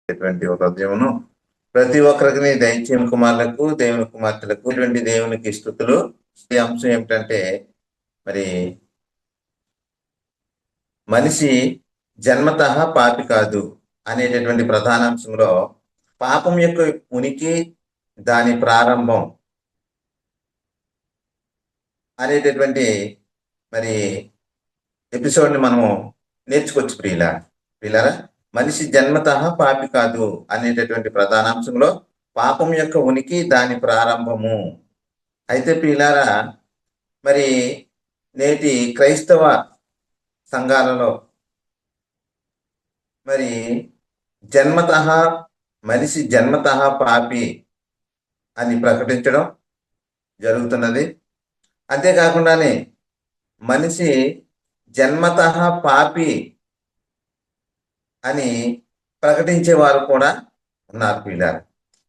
హృదయమును ప్రతి ఒక్కరికి దైత్యం కుమారులకు దేవుని కుమార్తెలకు ఇటువంటి దేవునికి స్తుతులు. ఈ అంశం ఏమిటంటే, మరి మనిషి జన్మతః పాపి కాదు అనేటటువంటి ప్రధాన అంశంలో పాపం యొక్క ఉనికి, దాని ప్రారంభం అనేటటువంటి మరి ఎపిసోడ్ని మనము నేర్చుకోవచ్చు. ప్రియులారా, మనిషి జన్మతః పాపి కాదు అనేటటువంటి ప్రధానాంశంలో పాపం యొక్క ఉనికి, దాని ప్రారంభము. అయితే ప్రియులారా, మరి నేటి క్రైస్తవ సంఘాలలో మరి మనిషి జన్మతః పాపి అని ప్రకటించడం జరుగుతున్నది. అంతేకాకుండానే మనిషి జన్మతః పాపి అని ప్రకటించే వారు కూడా ఉన్నారు. పిల్లలు,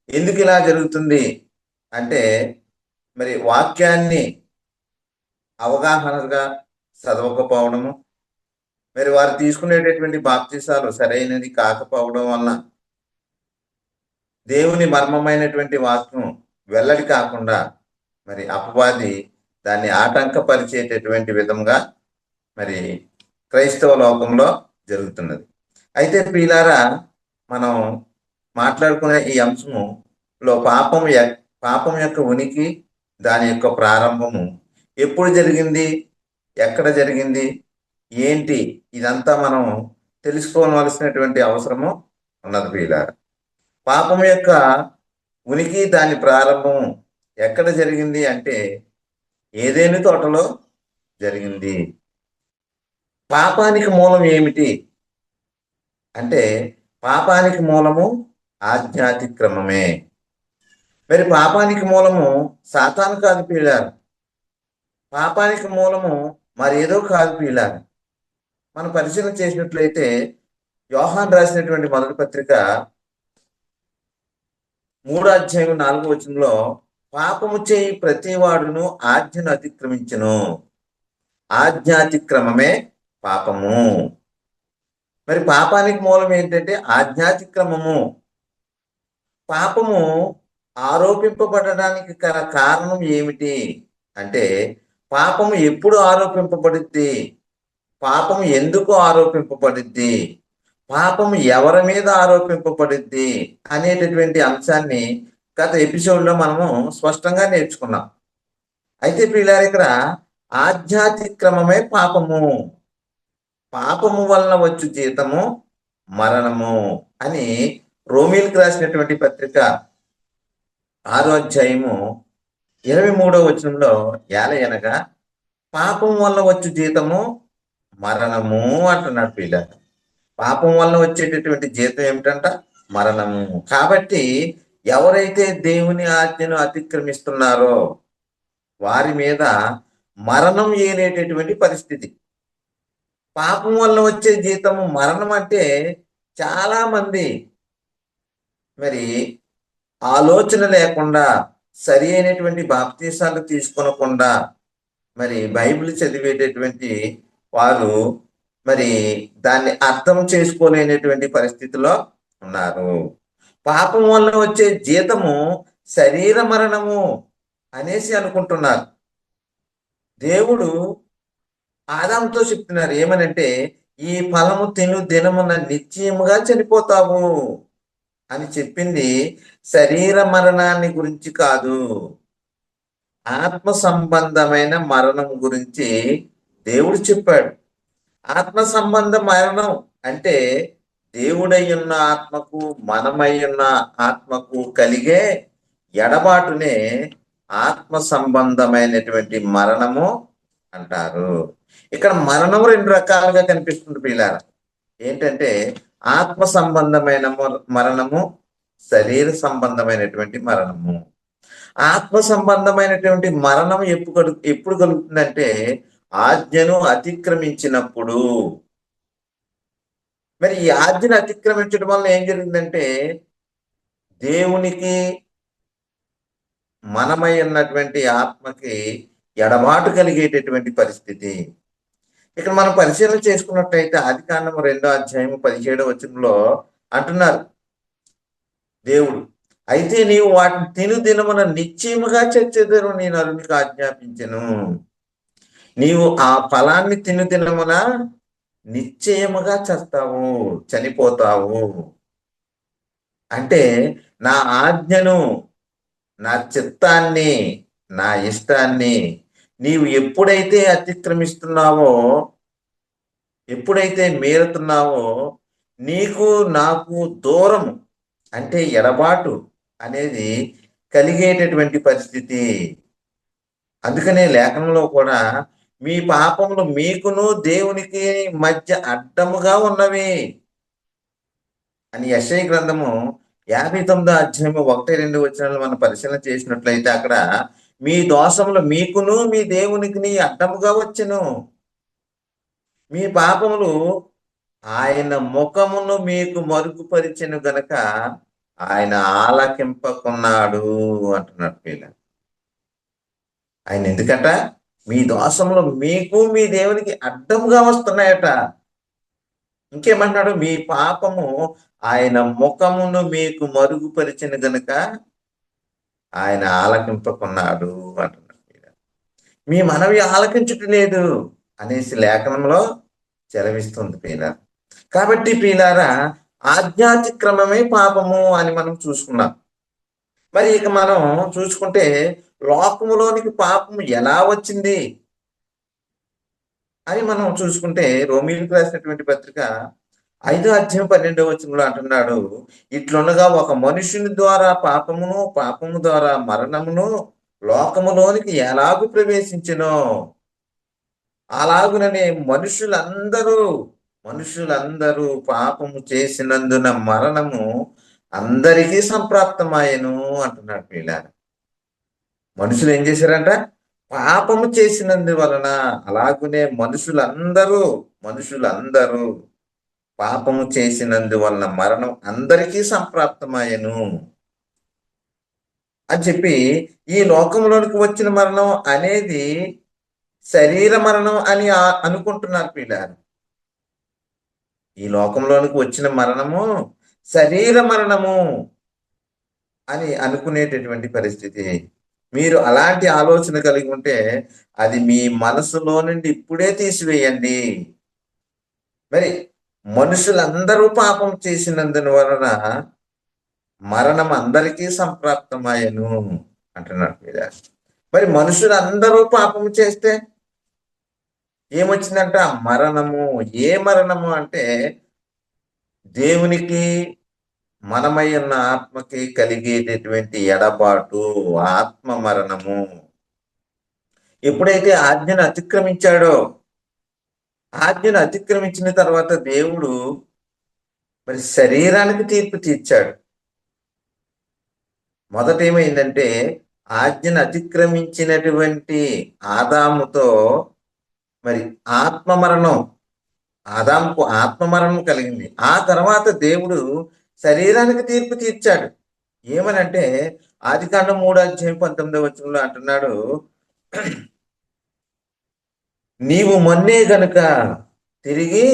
ఎందుకు ఇలా జరుగుతుంది అంటే, మరి వాక్యాన్ని అవగాహనగా చదవకపోవడము, మరి వారు తీసుకునేటటువంటి బాప్తిసాలు సరైనది కాకపోవడం వలన దేవుని మర్మమైనటువంటి వాక్యం వెల్లడి కాకుండా మరి అపవాది దాన్ని ఆటంకపరిచేటటువంటి విధంగా మరి క్రైస్తవ లోకంలో జరుగుతున్నది. అయితే ప్రియులారా, మనం మాట్లాడుకునే ఈ అంశములో పాపం యొక్క ఉనికి, దాని యొక్క ప్రారంభము ఎప్పుడు జరిగింది, ఎక్కడ జరిగింది, ఏంటి, ఇదంతా మనం తెలుసుకోవలసినటువంటి అవసరము ఉన్నది. ప్రియులారా, పాపం యొక్క ఉనికి, దాని ప్రారంభం ఎక్కడ జరిగింది అంటే ఏదెను తోటలో జరిగింది. పాపానికి మూలం ఏమిటి అంటే, పాపానికి మూలము ఆజ్ఞాతిక్రమమే. మరి పాపానికి మూలము సాతాను కాదు ప్రియులారా, పాపానికి మూలము మరేదో కాదు ప్రియులారా. మనం పరిశీలన చేసినట్లయితే యోహాను రాసినటువంటి మొదటి పత్రిక 3వ అధ్యాయం 4వ వచనంలో, పాపము చేయి ప్రతి వాడును ఆజ్ఞను అతిక్రమించును, ఆజ్ఞాతిక్రమమే పాపము. మరి పాపానికి మూలం ఏంటంటే ఆజ్ఞాతిక్రమము. పాపము ఆరోపింపబడడానికి గల కారణం ఏమిటి అంటే, పాపము ఎప్పుడు ఆరోపింపబడుద్ది, పాపము ఎందుకు ఆరోపింపబడుద్ది, పాపము ఎవరి మీద ఆరోపింపబడుద్ది అనేటటువంటి అంశాన్ని గత ఎపిసోడ్లో మనము స్పష్టంగా నేర్చుకున్నాం. అయితే ప్రియులారా, ఇక్కడ ఆజ్ఞాతిక్రమమే పాపము, పాపము వలన వచ్చు జీతము మరణము అని రోమీలకు రాసినటువంటి పత్రిక 6వ అధ్యాయము 23వ వచనంలో ఏలయనగా పాపం వల్ల వచ్చు జీతము మరణము అంటున్నాడు. పిల్లలు, పాపం వల్ల వచ్చేటటువంటి జీతం ఏమిటంట? మరణము. కాబట్టి ఎవరైతే దేవుని ఆజ్ఞను అతిక్రమిస్తున్నారో వారి మీద మరణం ఏనేటటువంటి పరిస్థితి. పాపం వల్ల వచ్చే జీతము మరణం అంటే చాలా మంది మరి ఆలోచన లేకుండా, సరి అయినటువంటి బాప్తీసాలు తీసుకొనకుండా మరి బైబిల్ చదివేటటువంటి వారు మరి దాన్ని అర్థం చేసుకోలేనటువంటి పరిస్థితిలో ఉన్నారు. పాపం వల్ల వచ్చే జీతము శరీర మరణము అనేసి అనుకుంటున్నారు. దేవుడు ఆదాముతో చెప్తున్నారు ఏమనంటే, ఈ ఫలము తిను దినమున నిశ్చయముగా చనిపోతావు అని చెప్పింది శరీర మరణాన్ని గురించి కాదు, ఆత్మ సంబంధమైన మరణం గురించి దేవుడు చెప్పాడు. ఆత్మ సంబంధ మరణం అంటే దేవుడయ్యున్న ఆత్మకు మనమయ్యున్న ఆత్మకు కలిగే ఎడబాటునే ఆత్మ సంబంధమైనటువంటి మరణము అంటారు. ఇక్కడ మరణం 2 రకాలుగా కనిపిస్తుంది పిల్లారా. ఏంటంటే ఆత్మ సంబంధమైన మరణము, శరీర సంబంధమైనటువంటి మరణము. ఆత్మ సంబంధమైనటువంటి మరణం ఎప్పుడు కలుగుతుందంటే ఆజ్ఞను అతిక్రమించినప్పుడు. మరి ఈ ఆజ్ఞను అతిక్రమించడం వల్ల ఏం జరిగిందంటే దేవునికి మనమై ఉన్నటువంటి ఆత్మకి ఎడబాటు కలిగేటటువంటి పరిస్థితి. ఇక్కడ మనం పరిశీలన చేసుకున్నట్టయితే ఆదికాండము 2వ అధ్యాయము 17వ వచనంలో అంటున్నారు, దేవుడు. అయితే నీవు వాటిని దినమున నిశ్చయముగా చచ్చెదరు నేను అరునికి ఆజ్ఞాపించెను. నీవు ఆ ఫలాన్ని దినమున నిశ్చయముగా చస్తావు, చనిపోతావు. అంటే నా ఆజ్ఞను, నా చిత్తాన్ని, నా ఇష్టాన్ని నీవు ఎప్పుడైతే అతిక్రమిస్తున్నావో, ఎప్పుడైతే మీరుతున్నావో, నీకు నాకు దూరం అంటే ఎడబాటు అనేది కలిగేటటువంటి పరిస్థితి. అందుకనే లేఖనంలో కూడా మీ పాపములు మీకును దేవునికి మధ్య అడ్డముగా ఉన్నవి అని యెషయా గ్రంథము 59వ అధ్యాయము 1-2 వచనాలు మనం పరిశీలన చేసినట్లయితే అక్కడ మీ దోషములు మీకును మీ దేవునికి అడ్డముగా వచ్చెను. మీ పాపములు ఆయన ముఖమును మీకు మరుగుపరిచెను గనక ఆయన ఆలకింపకున్నాడు అంటున్నాడు పిల్ల. ఆయన ఎందుకట? మీ దోషములు మీకు మీ దేవునికి అడ్డముగా వస్తున్నాయట. ఇంకేమంటున్నాడు? మీ పాపము ఆయన ముఖమును మీకు మరుగుపరిచిన గనుక ఆయన ఆలకింపకున్నాడు అంటున్నాడు. మీ మనవి ఆలకించుట లేదు అనేసి లేఖనంలో చెలవిస్తుంది ప్రియులారా. కాబట్టి ప్రియులారా, ఆజ్ఞాతిక్రమమే పాపము అని మనం చూసుకున్నాం. మరి ఇక మనం చూసుకుంటే లోకములోనికి పాపము ఎలా వచ్చింది అని మనం చూసుకుంటే రోమీయులకు రాసినటువంటి పత్రిక 5వ అధ్యాయం 12వ వచనంలో అంటున్నాడు, ఇట్లుండగా ఒక మనుషుని ద్వారా పాపమును, పాపము ద్వారా మరణమును లోకములోనికి ఎలాగూ ప్రవేశించెనో అలాగుననే మనుషులందరూ పాపము చేసినందున మరణము అందరికీ సంప్రాప్తమాయను అంటున్నాడు పిల్లారా. మనుషులు ఏం చేశారంట? పాపము చేసినందువలన అలాగునే మనుషులందరూ పాపము చేసినందువలన మరణం అందరికీ సంప్రాప్తమాయను అని చెప్పి, ఈ లోకంలోనికి వచ్చిన మరణం అనేది శరీర మరణం అని అనుకుంటున్నారు పిల్లారు. ఈ లోకంలోనికి వచ్చిన మరణము శరీర మరణము అని అనుకునేటటువంటి పరిస్థితి. మీరు అలాంటి ఆలోచన కలిగి ఉంటే అది మీ మనసులో నుండి ఇప్పుడే తీసివేయండి. మరి మనుషులందరూ పాపం చేసినందున వలన మరణం అందరికీ సంప్రాప్తమాయను అంటున్నాడు మీద. మరి మనుషులందరూ పాపం చేస్తే ఏమొచ్చిందంట? మరణము. ఏ మరణము అంటే దేవునికి మనమై ఉన్న ఆత్మకి కలిగేటటువంటి ఎడబాటు, ఆత్మ మరణము. ఎప్పుడైతే ఆజ్ఞను అతిక్రమించిన తర్వాత దేవుడు మరి శరీరానికి తీర్పు తీర్చాడు. మొదట ఏమైందంటే ఆజ్ఞను అతిక్రమించినటువంటి ఆదాముతో మరి ఆదాముకు ఆత్మమరణం కలిగింది. ఆ తర్వాత దేవుడు శరీరానికి తీర్పు తీర్చాడు. ఏమనంటే ఆదికాండం 3వ అధ్యాయం 19వ వచనంలో అంటున్నాడు, నీవు మన్నే గనుక తిరిగి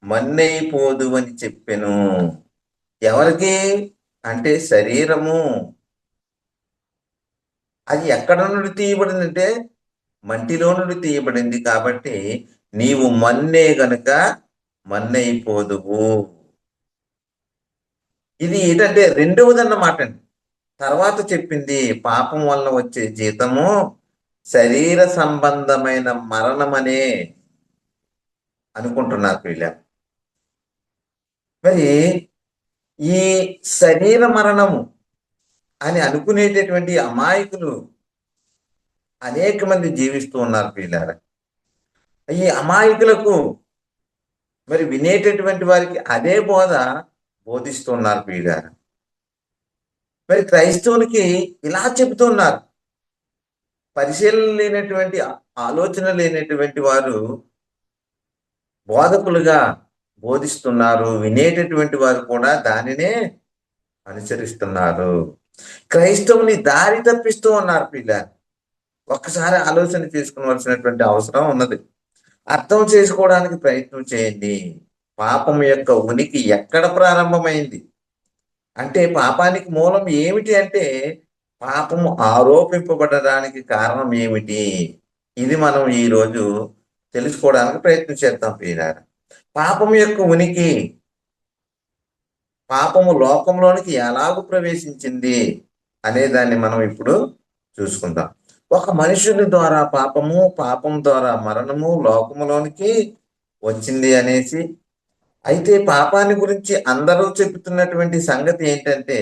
మన్నైపోదు అని చెప్పెను. ఎవరికి అంటే శరీరము. అది ఎక్కడ నుండి తీయబడిందంటే మంటిలో నుండి తీయబడింది. కాబట్టి నీవు మన్నే గనుక మన్నైపోదువు. ఇది ఏంటంటే రెండవదన్నమాట అండి. తర్వాత చెప్పింది పాపం వల్ల వచ్చే జీతము శరీర సంబంధమైన మరణమనే అనుకుంటున్నారు వీళ్ళ. మరి ఈ శరీర మరణము అని అనుకునేటటువంటి అమాయకులు అనేక మంది జీవిస్తూ ఉన్నారు పిల్లారా. ఈ అమాయకులకు మరి వినేటటువంటి వారికి అదే బోధిస్తున్నారు పిల్లారా. మరి క్రైస్తవునికి ఇలా చెబుతున్నారు. పరిశీలన లేనటువంటి, ఆలోచన లేనటువంటి వారు బోధకులుగా బోధిస్తున్నారు. వినేటటువంటి వారు కూడా దానినే అనుసరిస్తున్నారు. క్రైస్తవుని దారి తప్పిస్తూ ఉన్నారు పిల్ల. ఒక్కసారి ఆలోచన చేసుకోవాల్సినటువంటి అవసరం ఉన్నది. అర్థం చేసుకోవడానికి ప్రయత్నం చేయండి. పాపం యొక్క ఉనికి ఎక్కడ ప్రారంభమైంది? అంటే పాపానికి మూలం ఏమిటి అంటే పాపము ఆరోపింపబడడానికి కారణం ఏమిటి? ఇది మనం ఈరోజు తెలుసుకోవడానికి ప్రయత్నం చేద్దాం ప్రియులారా. పాపము యొక్క ఉనికి, పాపము లోకంలోనికి ఎలాగూ ప్రవేశించింది అనే దాన్ని మనం ఇప్పుడు చూసుకుందాం. ఒక మనుషుని ద్వారా పాపము, పాపం ద్వారా మరణము లోకములోనికి వచ్చింది అనేసి. అయితే పాపాన్ని గురించి అందరూ చెబుతున్నటువంటి సంగతి ఏంటంటే,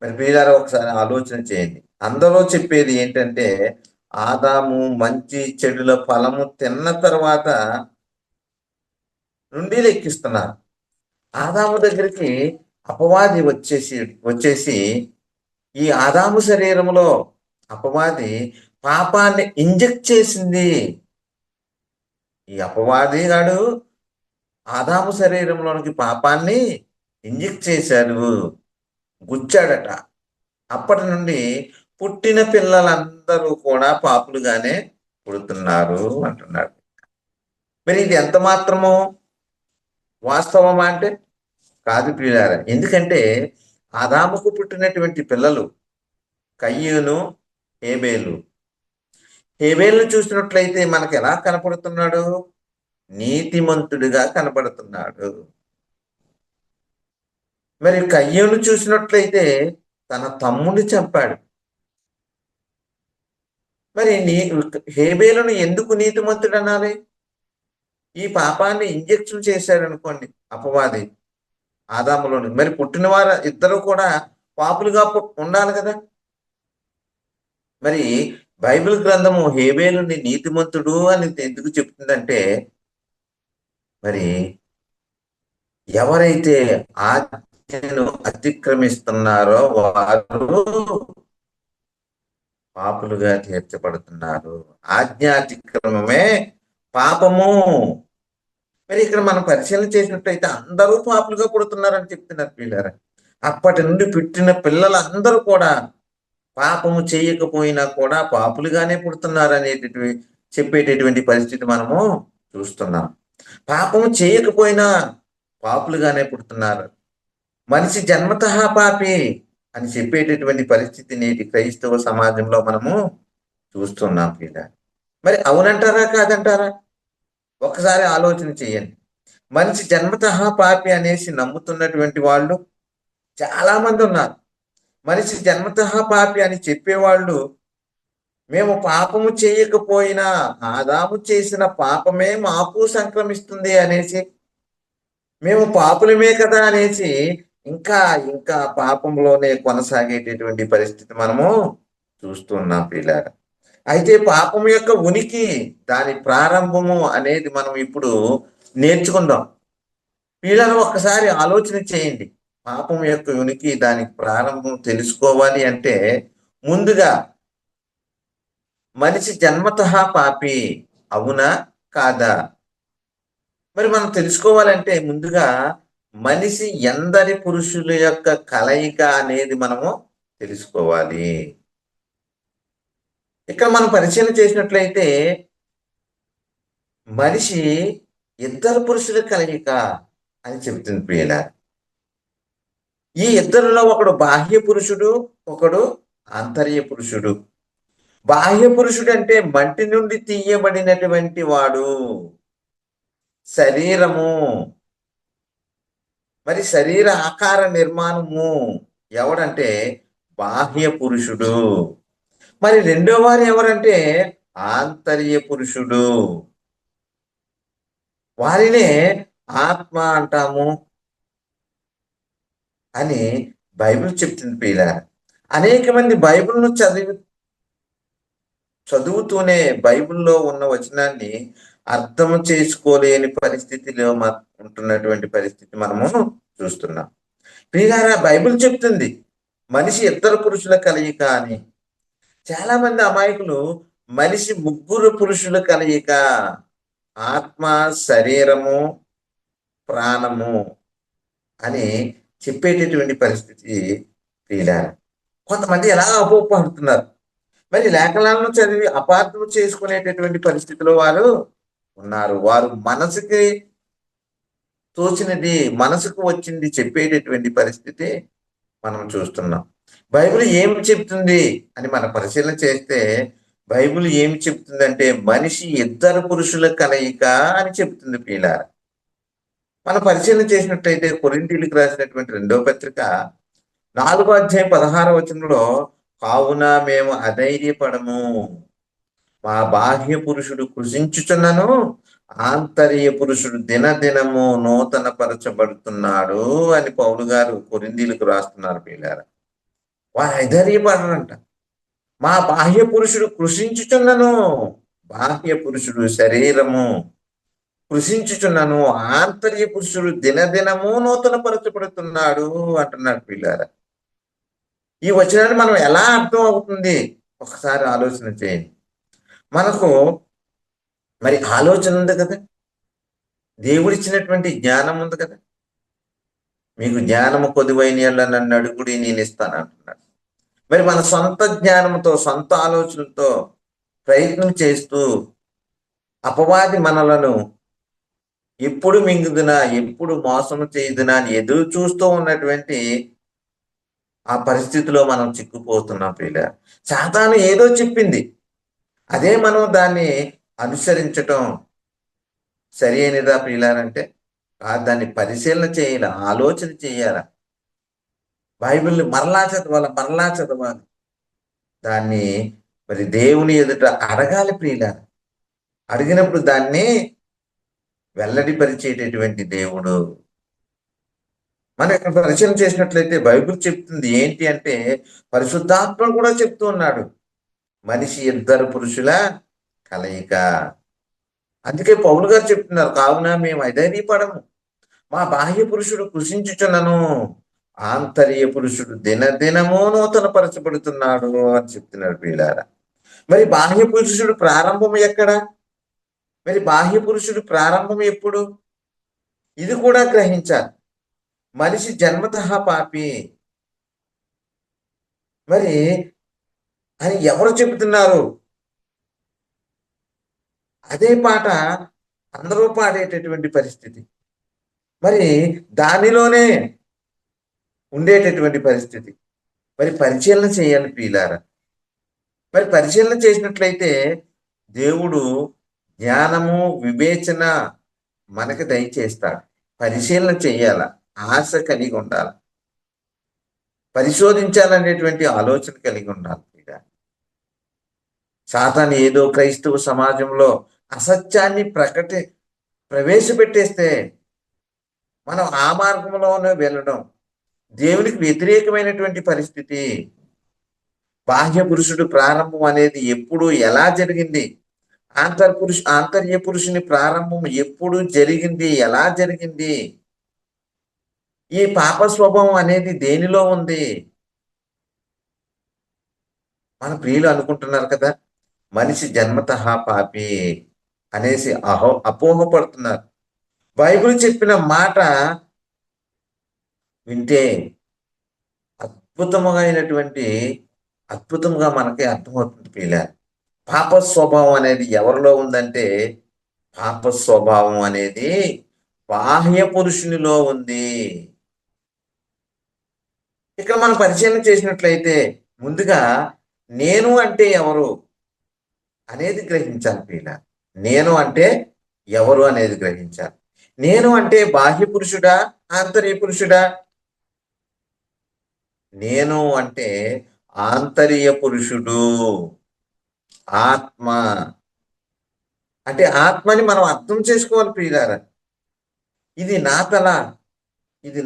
మరి మీరారా ఒకసారి ఆలోచన చేయండి. అందరూ చెప్పేది ఏంటంటే ఆదాము మంచి చెడుల ఫలము తిన్న తర్వాత నుండి లెక్కిస్తున్నారు. ఆదాము దగ్గరికి అపవాది వచ్చేసి ఈ ఆదాము శరీరంలో అపవాది పాపాన్ని ఇంజెక్ట్ చేసింది. ఈ అపవాది గాడు ఆదాము శరీరంలోనికి పాపాన్ని ఇంజెక్ట్ చేశాడు, గుచ్చాడట. అప్పటి నుండి పుట్టిన పిల్లలందరూ కూడా పాపులుగానే పుడుతున్నారు అంటున్నాడు. మరి ఇది ఎంత మాత్రమో వాస్తవమా అంటే కాదు ప్రియులారా. ఎందుకంటే ఆదాముకు పుట్టినటువంటి పిల్లలు కయ్యూను, హేబేలు. హేబేలును చూసినట్లయితే మనకు ఎలా కనపడుతున్నాడు? నీతిమంతుడిగా కనపడుతున్నాడు. మరి కయ్యూను చూసినట్లయితే తన తమ్ముడిని చంపాడు. మరి హేబేలును ఎందుకు నీతిమంతుడు అనాలి? ఈ పాపాన్ని ఇంజెక్షన్ చేశాడు అనుకోండి అపవాది ఆదాములోని. మరి పుట్టిన వారు ఇద్దరు కూడా పాపులుగా ఉండాలి కదా. మరి బైబిల్ గ్రంథము హేబేలుని నీతిమంతుడు అని ఎందుకు చెప్తుందంటే, మరి ఎవరైతే ఆజ్ఞను అతిక్రమిస్తున్నారో వారు పాపులుగా తీర్చబడుతున్నారు. ఆజ్ఞాతిక్రమమే పాపము. మరి ఇక్కడ మనం పరిశీలన చేసినట్టయితే అందరూ పాపులుగా పుడుతున్నారని చెప్తున్నారు పిల్లరా. అప్పటి నుండి పుట్టిన పిల్లలందరూ కూడా పాపము చేయకపోయినా కూడా పాపులుగానే పుడుతున్నారు అనేటటువంటి చెప్పేటటువంటి పరిస్థితి మనము చూస్తున్నాం. పాపము చేయకపోయినా పాపులుగానే పుడుతున్నారు. మనిషి జన్మతః పాపి అని చెప్పేటటువంటి పరిస్థితి నేటి క్రైస్తవ సమాజంలో మనము చూస్తున్నాం పిల్ల. మరి అవునంటారా కాదంటారా? ఒకసారి ఆలోచన చేయండి. మనిషి జన్మతః పాపి అనేసి నమ్ముతున్నటువంటి వాళ్ళు చాలా మంది ఉన్నారు. మనిషి జన్మతః పాపి అని చెప్పేవాళ్ళు మేము పాపము చేయకపోయినా ఆదాము చేసిన పాపమే మాకు సంక్రమిస్తుంది అనేసి, మేము పాపులమే కదా అనేసి ఇంకా ఇంకా పాపంలోనే కొనసాగేటటువంటి పరిస్థితి మనము చూస్తున్నాం పిల్లలు. అయితే పాపం యొక్క ఉనికి, దాని ప్రారంభము అనేది మనం ఇప్పుడు నేర్చుకుందాం. పిల్లలు ఒక్కసారి ఆలోచన చేయండి. పాపం యొక్క ఉనికి, దానికి ప్రారంభం తెలుసుకోవాలి అంటే ముందుగా మనిషి జన్మతః పాపి అవునా కాదా? మరి మనం తెలుసుకోవాలంటే ముందుగా మనిషి ఎందరి పురుషుల యొక్క కలయిక అనేది మనము తెలుసుకోవాలి. ఇక్కడ మనం పరిశీలన చేసినట్లయితే మనిషి ఇద్దరు పురుషుల కలయిక అని చెబుతుంది ప్రియుల. ఈ ఇద్దరిలో ఒకడు బాహ్య పురుషుడు, ఒకడు ఆంతర్య పురుషుడు. బాహ్య పురుషుడు అంటే మంటి నుండి తీయబడినటువంటి వాడు, శరీరము, మరి శరీర ఆకార నిర్మాణము ఎవడంటే బాహ్య పురుషుడు. మరి రెండో వారు ఎవరంటే ఆంతర్య పురుషుడు. వారినే ఆత్మ అంటాము అని బైబిల్ చెప్తుంది పిల్ల. అనేక మంది బైబిల్ను చదువుతూనే బైబిల్లో ఉన్న వచనాన్ని అర్థం చేసుకోలేని పరిస్థితిలో ఉంటున్నటువంటి పరిస్థితి మనము చూస్తున్నాం. ప్రియులారా, బైబిల్ చెప్తుంది మనిషి ఇద్దరు పురుషుల కలయిక అని. చాలా మంది అమాయకులు మనిషి ముగ్గురు పురుషుల కలయిక, ఆత్మ, శరీరము, ప్రాణము అని చెప్పేటటువంటి పరిస్థితి ప్రియులారా. కొంతమంది ఎలా అపోపడుతున్నారు. మరి లేఖనాలను చదివి అపార్థం చేసుకునేటటువంటి పరిస్థితిలో వారు ఉన్నారు. వారు మనసుకి తోచినది మనసుకు వచ్చింది చెప్పేటటువంటి పరిస్థితి మనం చూస్తున్నాం. బైబిల్ ఏమి చెప్తుంది అని మనం పరిశీలన చేస్తే బైబిల్ ఏమి చెప్తుందంటే మనిషి ఇద్దరు పురుషుల కలయిక అని చెప్తుంది ప్రియులారా. మనం పరిశీలన చేసినట్లయితే కొరింథీయులకు రాసినటువంటి 2వ పత్రిక 4వ అధ్యాయం 16వ వచనంలో, కావున మేము అధైర్యపడము, మా బాహ్య పురుషుడు కృషించుచున్నను ఆంతర్య పురుషుడు దినదినము నూతన పరచబడుతున్నాడు అని పౌలు గారు కొరింథీయులకు రాస్తున్నారు ప్రియులారా. వారు అధైర్యపడరంట. మా బాహ్య పురుషుడు కృషించుచున్నను, బాహ్య పురుషుడు శరీరము కృషించుచున్నను, ఆంతర్య పురుషుడు దినదినము నూతన పరచబడుతున్నాడు అంటున్నాడు పిల్లారా. ఈ వచనాన్ని మనం ఎలా అర్థం అవుతుంది ఒకసారి ఆలోచన చేయండి. మనకు మరి ఆలోచన ఉంది కదా, దేవుడిచ్చినటువంటి జ్ఞానం ఉంది కదా. మీకు జ్ఞానము కొద్దివైన యెడల నన్ను అడుగుడి నేను ఇస్తాను అంటున్నాడు. మరి మన సొంత జ్ఞానంతో సొంత ఆలోచనతో ప్రయత్నం చేస్తూ అపవాది మనలను ఎప్పుడు మింగుదునా, ఎప్పుడు మోసం చేయుదునా అని ఎదురు చూస్తూ ఉన్నటువంటి ఆ పరిస్థితిలో మనం చిక్కుపోతున్నాం ప్రియుల. సాతాను ఏదో చెప్పింది, అదే మనం దాన్ని అనుసరించటం సరి అయినదా ప్రియులారంటే దాన్ని పరిశీలన చేయాల, ఆలోచన చేయాల. బైబిల్ని మరలా చదవాలి. దాన్ని మరి దేవుని ఎదుట అడగాలి ప్రియులారా. అడిగినప్పుడు దాన్ని వెల్లడిపరిచేటటువంటి దేవుడు. మనం ఇక్కడ పరిశీలన చేసినట్లయితే బైబిల్ చెప్తుంది ఏంటి అంటే, పరిశుద్ధాత్మ కూడా చెప్తూ ఉన్నాడు, మనిషి ఇద్దరు పురుషుల కలయిక. అందుకే పౌలు గారు చెప్తున్నారు, కావున మేము అధైర్యపడము, మా బాహ్య పురుషుడు కృషించుచున్నను, ఆంతర్య పురుషుడు దినదినము నూతన పరచబడుతున్నాడు అని చెప్తున్నాడు ప్రియులారా. మరి బాహ్య పురుషుడు ప్రారంభం ఎక్కడ? మరి బాహ్య పురుషుడు ప్రారంభం ఎప్పుడు? ఇది కూడా గ్రహించాలి. మనిషి జన్మతః పాపి మరి అని ఎవరు చెబుతున్నారు? అదే పాట అందరూ పాడేటటువంటి పరిస్థితి, మరి దానిలోనే ఉండేటటువంటి పరిస్థితి. మరి పరిశీలన చేయాలి ప్రియులారా. మరి పరిశీలన చేసినట్లయితే దేవుడు జ్ఞానము వివేచన మనకు దయచేస్తాడు. పరిశీలన చేయాల, ఆశ కలిగి ఉండాలి, పరిశోధించాలనేటువంటి ఆలోచన కలిగి ఉండాలి. సాతాను ఏదో క్రైస్తవ సమాజంలో అసత్యాన్ని ప్రవేశపెట్టేస్తే మనం ఆ మార్గంలోనే వెళ్ళడం దేవునికి వ్యతిరేకమైనటువంటి పరిస్థితి. బాహ్య పురుషుడు ప్రారంభం అనేది ఎప్పుడు ఎలా జరిగింది? ఆంతర్య పురుషుని ప్రారంభం ఎప్పుడు జరిగింది, ఎలా జరిగింది? ఈ పాప స్వభావం అనేది దేనిలో ఉంది? మన ప్రియులు అనుకుంటున్నారు కదా, మనిషి జన్మతః పాపి అనేసి అపోహపడుతున్నారు. బైబిల్ చెప్పిన మాట వింటే అద్భుతంగా మనకి అర్థమవుతుంది ప్రియుల. పాప స్వభావం అనేది ఎవరిలో ఉందంటే, పాప స్వభావం అనేది బాహ్య పురుషునిలో ఉంది. ఇక్కడ మనం పరిశీలన చేసినట్లయితే ముందుగా నేను అంటే ఎవరు అనేది గ్రహించాలి ప్రియుల. నేను అంటే ఎవరు అనేది గ్రహించాలి. నేను అంటే బాహ్య పురుషుడా, ఆంతర్య పురుషుడా? నేను అంటే ఆంతర్య పురుషుడు, ఆత్మ. అంటే ఆత్మని మనం అర్థం చేసుకోవాలి ప్రియులారా. ఇది నా తల, ఇది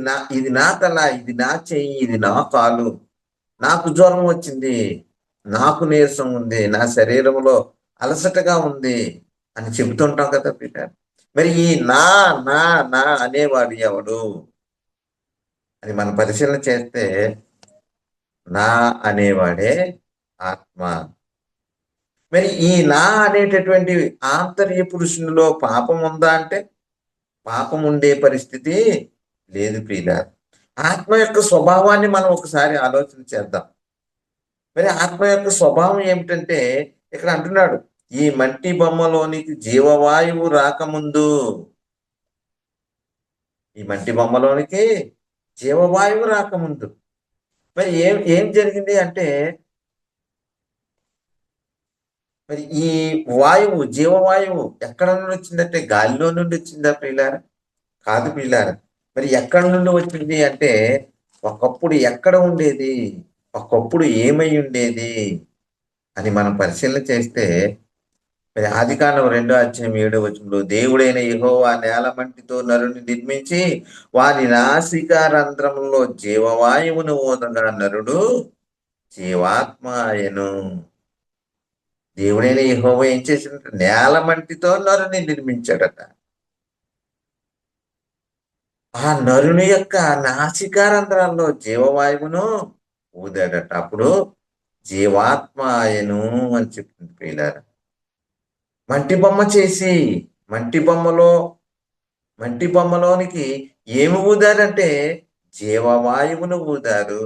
నా తల, ఇది నా చెయ్యి, ఇది నా కాలు, నాకు జ్వరం వచ్చింది, నాకు నీరసం ఉంది, నా శరీరంలో అలసటగా ఉంది అని చెబుతుంటాం కదా ప్రియులారా. మరి ఈ నా నా నా అనేవాడు ఎవడు అని మనం పరిశీలన చేస్తే, నా అనేవాడే ఆత్మ. మరి ఈ నా అనేటటువంటి ఆంతర్య పురుషునిలో పాపం ఉందా అంటే పాపం ఉండే పరిస్థితి లేదు ప్రియుల. ఆత్మ యొక్క స్వభావాన్ని మనం ఒకసారి ఆలోచన చేద్దాం. మరి ఆత్మ యొక్క స్వభావం ఏమిటంటే ఇక్కడ అంటున్నాడు, ఈ మట్టి బొమ్మలోనికి జీవవాయువు రాకముందు ఈ మట్టి బొమ్మలోనికి జీవవాయువు రాకముందు మరి ఏం ఏం జరిగింది అంటే, మరి ఈ వాయువు జీవవాయువు ఎక్కడ నుండి వచ్చిందంటే గాలిలో నుండి వచ్చిందా ప్రియులారా? కాదు ప్రియులారా. మరి ఎక్కడ నుండి వచ్చింది అంటే, ఒకప్పుడు ఎక్కడ ఉండేది, ఒకప్పుడు ఏమై ఉండేది అని మనం పరిశీలన చేస్తే, మరి ఆదికాండం 2:7 దేవుడైన యెహోవా నేల మంటితో నరుని నిర్మించి వారి నాసికా రంధ్రములో జీవవాయువును ఊదగా నరుడు జీవాత్మాయను. దేవుడైన యెహోవా ఏం చేసినట్టు నేల మంటితో నరుని నిర్మించాడట. ఆ నరుని యొక్క నాసికా రంధ్రాల్లో జీవవాయువును ఊదాడట. అప్పుడు జీవాత్మాయను అని చెప్తుంది ప్రియులారా. మట్టి బొమ్మ చేసి మట్టి బొమ్మలో మట్టి బొమ్మలోనికి ఏమి ఊదారంటే జీవవాయువును ఊదారు.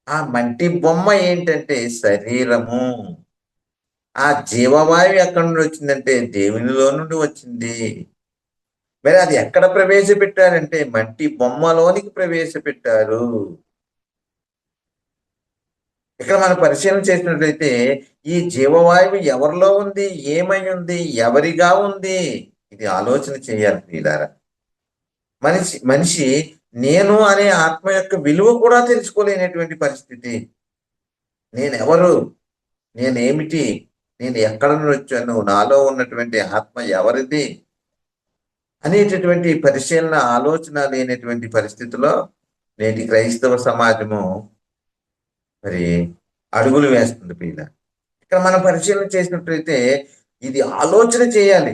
ఆ మట్టి బొమ్మ ఏంటంటే శరీరము. ఆ జీవవాయువు ఎక్కడి నుండి వచ్చిందంటే దేవునిలో నుండి వచ్చింది. మరి అది ఎక్కడ ప్రవేశపెట్టారంటే మట్టి బొమ్మలోనికి ప్రవేశపెట్టారు. ఇక్కడ మనం పరిశీలన చేసినట్లయితే ఈ జీవవాయువు ఎవరిలో ఉంది, ఏమై ఉంది, ఎవరిగా ఉంది, ఇది ఆలోచన చేయాలి ప్రియులారా. మనిషి మనిషి నేను అనే ఆత్మ యొక్క విలువ కూడా తెలుసుకోలేనటువంటి పరిస్థితి. నేనెవరు, నేనేమిటి, నేను ఎక్కడ నుండి వచ్చాను, నాలో ఉన్నటువంటి ఆత్మ ఎవరిది అనేటటువంటి పరిశీలన ఆలోచన లేనటువంటి పరిస్థితిలో నేటి క్రైస్తవ సమాజము మరి అడుగులు వేస్తుంది ప్రియుల. ఇక్కడ మనం పరిశీలన చేసినట్లయితే ఇది ఆలోచన చేయాలి.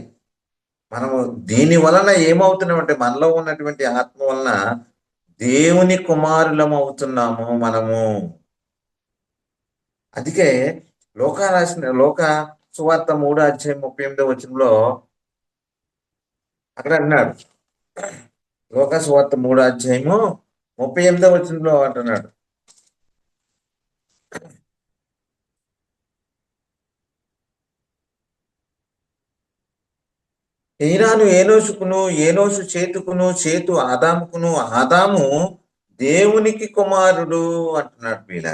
మనము దీని వలన ఏమవుతున్నామంటే మనలో ఉన్నటువంటి ఆత్మ వలన దేవుని కుమారులం అవుతున్నాము మనము. అందుకే లోక సువార్త 3:38 అక్కడ అన్నాడు. లోక సువార్త 3:38 అంటున్నాడు, ఈనాను ఏనోసుకును, ఏనోసు చేతుకును, చేతు ఆదాముకును, ఆదాము దేవునికి కుమారుడు అంటున్నాడు వీళ్ళ.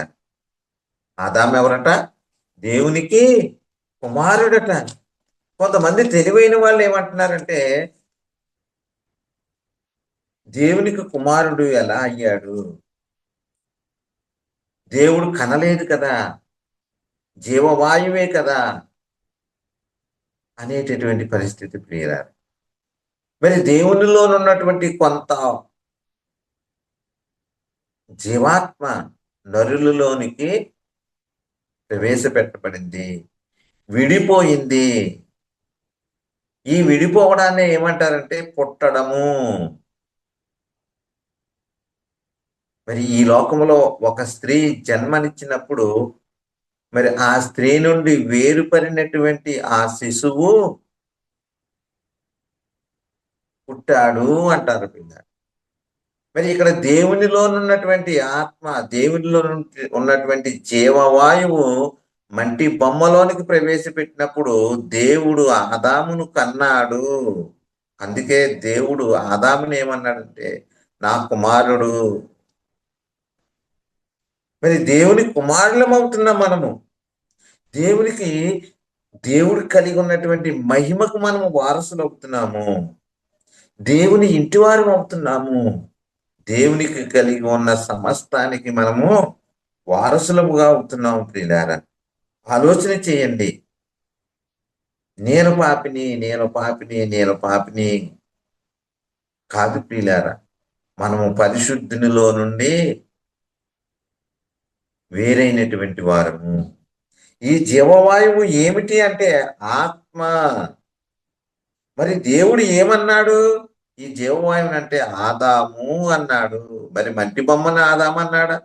ఆదాము ఎవరట? దేవునికి కుమారుడట. కొంతమంది తెలివైన వాళ్ళు ఏమంటున్నారంటే దేవునికి కుమారుడు ఎలా అయ్యాడు, దేవుడు కనలేదు కదా, జీవవాయువే కదా అనేటటువంటి పరిస్థితి ప్రియులారా. మరి దేవునిలో ఉన్నటువంటి కొంత జీవాత్మ నరులలోనికి ప్రవేశపెట్టబడింది, విడిపోయింది. ఈ విడిపోవడాన్ని ఏమంటారంటే పుట్టడము. మరి ఈ లోకంలో ఒక స్త్రీ జన్మనిచ్చినప్పుడు మరి ఆ స్త్రీ నుండి వేరుపడినటువంటి ఆ శిశువు పుట్టాడు అంటారు పిల్ల. మరి ఇక్కడ దేవునిలోనున్నటువంటి ఆత్మ, దేవునిలో ఉన్నటువంటి జీవవాయువు మంటి బొమ్మలోనికి ప్రవేశపెట్టినప్పుడు దేవుడు ఆదామును కన్నాడు. అందుకే దేవుడు ఆదాముని ఏమన్నాడంటే నా కుమారుడు. మరి దేవుని కుమారులం అవుతున్నాం మనము. దేవుడు కలిగి ఉన్నటువంటి మహిమకు మనము వారసులు అవుతున్నాము. దేవుని ఇంటివారు అవుతున్నాము. దేవునికి కలిగి ఉన్న సమస్తానికి మనము వారసులముగా అవుతున్నాము ప్రియులారా. ఆలోచన చేయండి. నేను పాపిని, నేను పాపిని, నేను పాపిని కాదు ప్రియులారా. మనము పరిశుద్ధునిలో నుండి వేరైనటువంటి వారము. ఈ జీవవాయువు ఏమిటి అంటే ఆత్మ. మరి దేవుడు ఏమన్నాడు? ఈ జీవవాయువుని అంటే ఆదాము అన్నాడు. మరి మట్టి బొమ్మను ఆదాము అన్నాడా?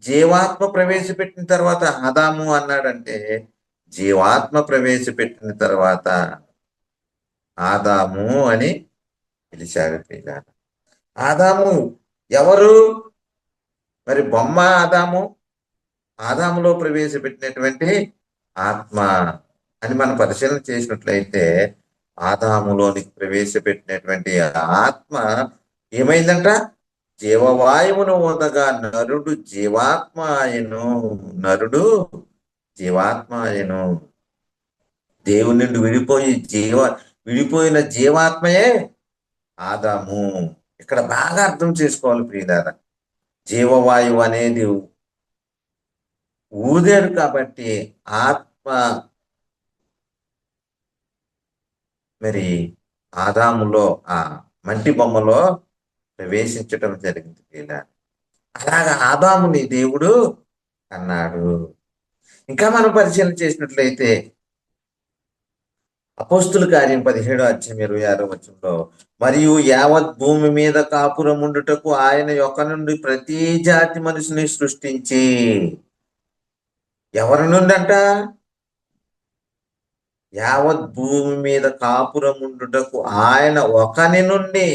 జీవాత్మ ప్రవేశపెట్టిన తర్వాత ఆదాము అన్నాడంటే జీవాత్మ ప్రవేశపెట్టిన తర్వాత ఆదాము అని పిలిచాడు పిల్లాడు. ఆదాము ఎవరు? మరి బొమ్మ ఆదాము, ఆదాములో ప్రవేశపెట్టినటువంటి ఆత్మ అని మనం పరిశీలన చేసినట్లయితే ఆదాములోనికి ప్రవేశపెట్టినటువంటి ఆత్మ ఏమైందంట? జీవవాయువును ఊదగా నరుడు జీవాత్మాయను. దేవుని నుండి విడిపోయిన జీవాత్మయే ఆదాము. ఇక్కడ బాగా అర్థం చేసుకోవాలి ప్రియులారా. జీవవాయువు అనేది ఊదాడు కాబట్టి ఆత్మ మరి ఆదాములో, ఆ మంటి బొమ్మలో ప్రవేశించటం జరిగింది ప్రియులారా. అలాగా ఆదాముని దేవుడు అన్నాడు. ఇంకా మనం పరిశీలన చేసినట్లయితే అపోస్తుల కార్యం 17:26 మరియు యావత్ భూమి మీద కాపురం ఉండుటకు ఆయన యొక్క నుండి ప్రతి జాతి మనిషిని సృష్టించి, ఎవరి నుండి అంట? యావత్ భూమి మీద కాపురం ఉండుటకు ఆయన ఒకని నుండి,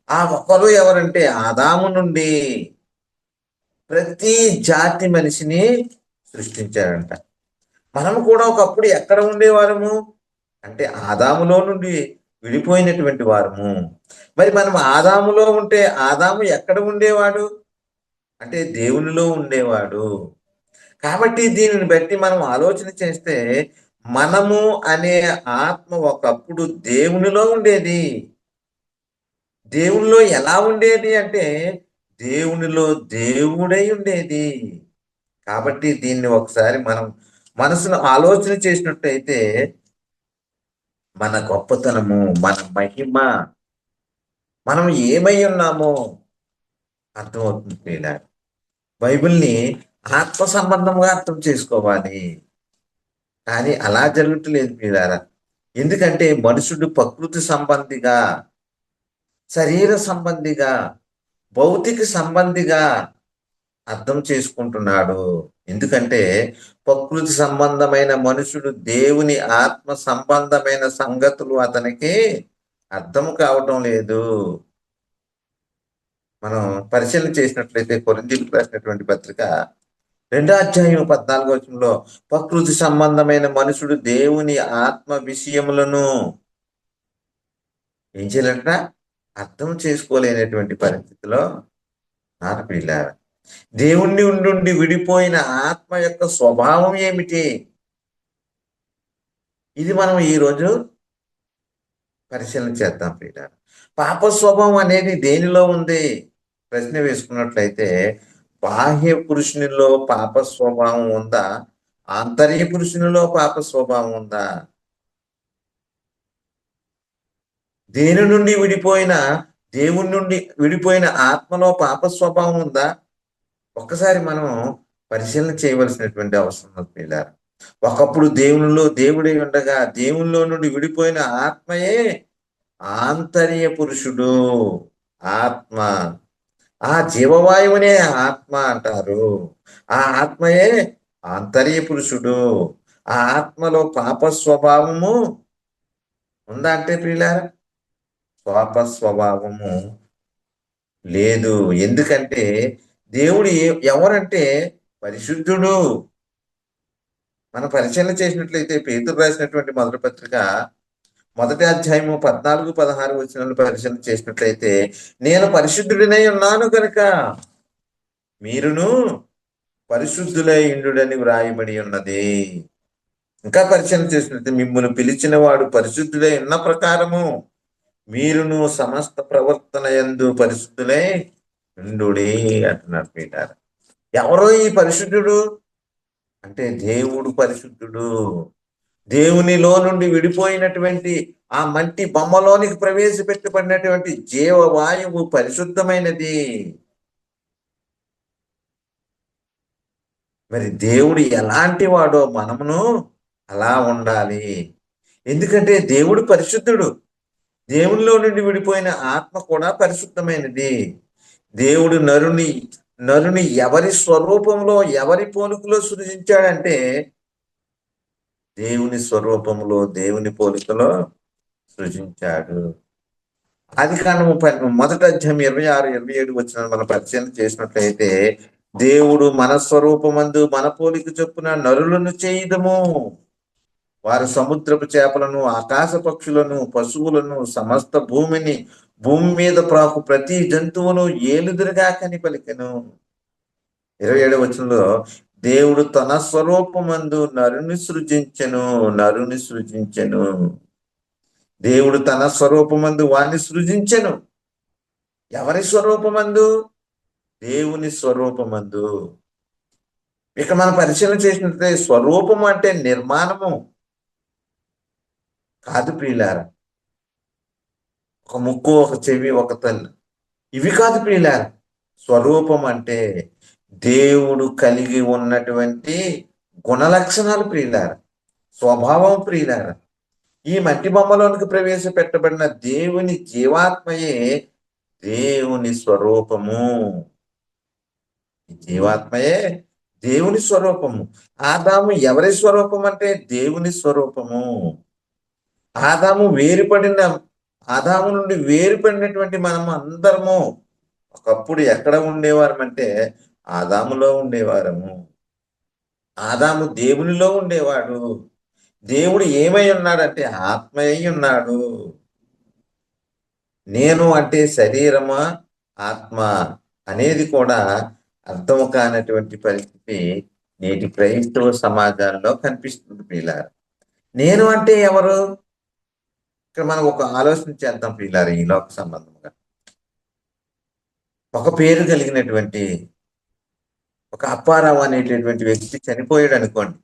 ఆ ఒకరు ఎవరంటే ఆదాము నుండి ప్రతి జాతి మనిషిని సృష్టించాడంట. మనము కూడా ఒకప్పుడు ఎక్కడ ఉండేవారము అంటే ఆదాములో నుండి విడిపోయినటువంటి వారము. మరి మనం ఆదాములో ఉంటే ఆదాము ఎక్కడ ఉండేవాడు అంటే దేవునిలో ఉండేవాడు. కాబట్టి దీనిని బట్టి మనం ఆలోచన చేస్తే మనము అనే ఆత్మ ఒకప్పుడు దేవునిలో ఉండేది. దేవునిలో ఎలా ఉండేది అంటే దేవునిలో దేవుడై ఉండేది. కాబట్టి దీన్ని ఒకసారి మనం మనసును ఆలోచన చేసినట్టయితే మన గొప్పతనము, మన మహిమ, మనం ఏమై ఉన్నామో అర్థమవుతుంది ప్రియులారా. బైబిల్ని ఆత్మ సంబంధంగా అర్థం చేసుకోవాలి. కానీ అలా జరగట్లేదు ప్రియులారా. ఎందుకంటే మనుషుడు ప్రకృతి సంబంధిగా, శరీర సంబంధిగా, భౌతిక సంబంధిగా అర్థం చేసుకుంటున్నాడు. ఎందుకంటే ప్రకృతి సంబంధమైన మనుషుడు దేవుని ఆత్మ సంబంధమైన సంగతులు అతనికి అర్థం కావటం లేదు. మనం పరిశీలన చేసినట్లయితే కొరింథీయులకు రాసినటువంటి పత్రిక 2:14 ప్రకృతి సంబంధమైన మనుషుడు దేవుని ఆత్మ విషయములను ఏం చేయాలంట? అర్థం చేసుకోలేనటువంటి పరిస్థితిలో నాన్న పిల్లారు. దేవుణ్ణి నుండి విడిపోయిన ఆత్మ యొక్క స్వభావం ఏమిటి? ఇది మనం ఈరోజు పరిశీలన చేద్దాం ప్రియులారా. పాప స్వభావం అనేది దేనిలో ఉంది ప్రశ్న వేసుకున్నట్లయితే బాహ్య పురుషునిలో పాప స్వభావం ఉందా? ఆంతర్య పురుషునిలో పాప స్వభావం ఉందా? దేని నుండి విడిపోయిన, దేవుని నుండి విడిపోయిన ఆత్మలో పాప స్వభావం ఉందా? ఒక్కసారి మనం పరిశీలన చేయవలసినటువంటి అవసరం ఉంది పిల్లారు. ఒకప్పుడు దేవునిలో దేవుడై ఉండగా దేవునిలో నుండి విడిపోయిన ఆత్మయే ఆంతర్య పురుషుడు, ఆత్మ. ఆ జీవవాయువునే ఆత్మ అంటారు. ఆ ఆత్మయే ఆంతర్య పురుషుడు. ఆ ఆత్మలో పాప స్వభావము ఉందా అంటే ప్రియులారా? పాప స్వభావము లేదు. ఎందుకంటే దేవుడు ఎవరంటే పరిశుద్ధుడు. మనం పరిశీలన చేసినట్లయితే పేతురు రాసినటువంటి మొదటి పత్రిక 1:14-16 పరిశీలన చేసినట్లయితే నేను పరిశుద్ధుడినై ఉన్నాను కనుక మీరును పరిశుద్ధులై ఇండుడని వ్రాయబడి ఉన్నది. ఇంకా పరిశీలన చేసినట్లయితే మిమ్మల్ని పిలిచిన వాడు పరిశుద్ధులై ఉన్న ప్రకారము మీరును సమస్త ప్రవర్తన యందు పరిశుద్ధులై ఇండుడి అంటున్నారు పీటర్. ఎవరో ఈ పరిశుద్ధుడు అంటే దేవుడు పరిశుద్ధుడు. దేవునిలో నుండి విడిపోయినటువంటి ఆ మంటి బొమ్మలోనికి ప్రవేశపెట్టబడినటువంటి జీవవాయువు పరిశుద్ధమైనది. మరి దేవుడు ఎలాంటి వాడో మనమును అలా ఉండాలి. ఎందుకంటే దేవుడు పరిశుద్ధుడు. దేవునిలో నుండి విడిపోయిన ఆత్మ కూడా పరిశుద్ధమైనది. దేవుడు నరుని ఎవరి స్వరూపంలో, ఎవరి పోలికలో సృజించాడంటే దేవుని స్వరూపంలో, దేవుని పోలికలో సృజించాడు. ఆదికాండము 1:26-27 మనం పరిశీలన చేసినట్లయితే దేవుడు మన స్వరూపమందు మన పోలిక చొప్పున నరులను చేయుదము. వారు సముద్రపు చేపలను, ఆకాశ పక్షులను, పశువులను, సమస్త భూమిని, భూమి మీద ప్రాకు ప్రతి జంతువును ఏలుదురుగా కని పలికెను. 27వ వచనంలో దేవుడు తన స్వరూపమందు నరుని సృజించెను. దేవుడు తన స్వరూపమందు వారిని సృజించెను. ఎవరి స్వరూపమందు? దేవుని స్వరూపమందు. ఇక మనం పరిశీలన చేసినట్లయితే స్వరూపము అంటే నిర్మాణము కాదు ప్రియులారా. ఒక ముక్కు, ఒక చెవి, ఒక తల్లి, ఇవి కాదు ప్రియులారా. స్వరూపం అంటే దేవుడు కలిగి ఉన్నటువంటి గుణలక్షణాలు ప్రియులారా, స్వభావం ప్రియులారా. ఈ మట్టి బొమ్మలోనికి ప్రవేశపెట్టబడిన దేవుని జీవాత్మయే దేవుని స్వరూపము. జీవాత్మయే దేవుని స్వరూపము. ఆదాము ఎవరి స్వరూపం అంటే దేవుని స్వరూపము. ఆదాము నుండి వేరుపడినటువంటి మనము అందరము ఒకప్పుడు ఎక్కడ ఉండేవారమంటే ఆదాములో ఉండేవారము. ఆదాము దేవునిలో ఉండేవాడు. దేవుడు ఏమై ఉన్నాడంటే ఆత్మయ్యి ఉన్నాడు. నేను అంటే శరీరమా ఆత్మ అనేది కూడా అర్థం కానటువంటి పరిస్థితి నేటి క్రైస్తవ సమాజంలో కనిపిస్తుంది ప్రియులారా. నేను అంటే ఎవరు? ఇక్కడ మనం ఒక ఆలోచన చేద్దాం ప్రియులారా. ఈ లోక సంబంధంగా ఒక పేరు కలిగినటువంటి ఒక అప్పారావు అనేటటువంటి వ్యక్తి చనిపోయాడు అనుకోండి.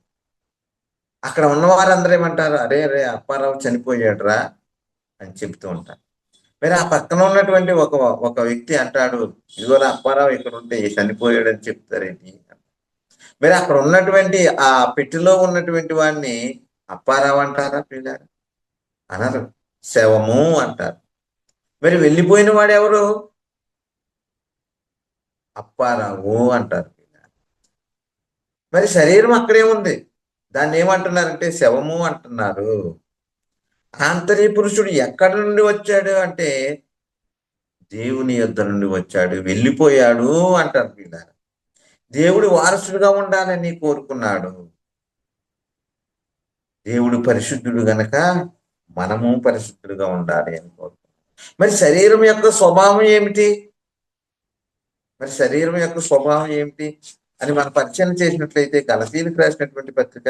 అక్కడ ఉన్న వారందరూ ఏమంటారు? అరే అరే అప్పారావు చనిపోయాడురా అని చెప్తూ ఉంటారు. మరి ఆ పక్కన ఉన్నటువంటి ఒక వ్యక్తి అంటాడు, ఇదిగోరా అప్పారావు ఇక్కడ ఉంటే చనిపోయాడు అని చెప్తారేంటి? మరి అక్కడ ఉన్నటువంటి ఆ పెట్టెలో ఉన్నటువంటి వాడిని అప్పారావు అంటారా పిల్లారు? అనరు, శవము అంటారు. మరి వెళ్ళిపోయిన వాడు ఎవరు? అప్పారావు అంటారు. మరి శరీరం అక్కడే ఉంది, దాన్ని ఏమంటున్నారంటే శవము అంటున్నారు. ఆంతర్య పురుషుడు ఎక్కడి నుండి వచ్చాడు అంటే దేవుని యొద్ద నుండి వచ్చాడు, వెళ్ళిపోయాడు అంటారు పిల్లలు. దేవుడు వారసుడుగా ఉండాలని కోరుకున్నాడు. దేవుడు పరిశుద్ధుడు గనక మనము పరిశుద్ధుడుగా ఉండాలి అని కోరుకున్నాడు. మరి శరీరం యొక్క స్వభావం ఏమిటి? అని మనం పరిచయం చేసినట్లయితే గలతీయులకు రాసినటువంటి పత్రిక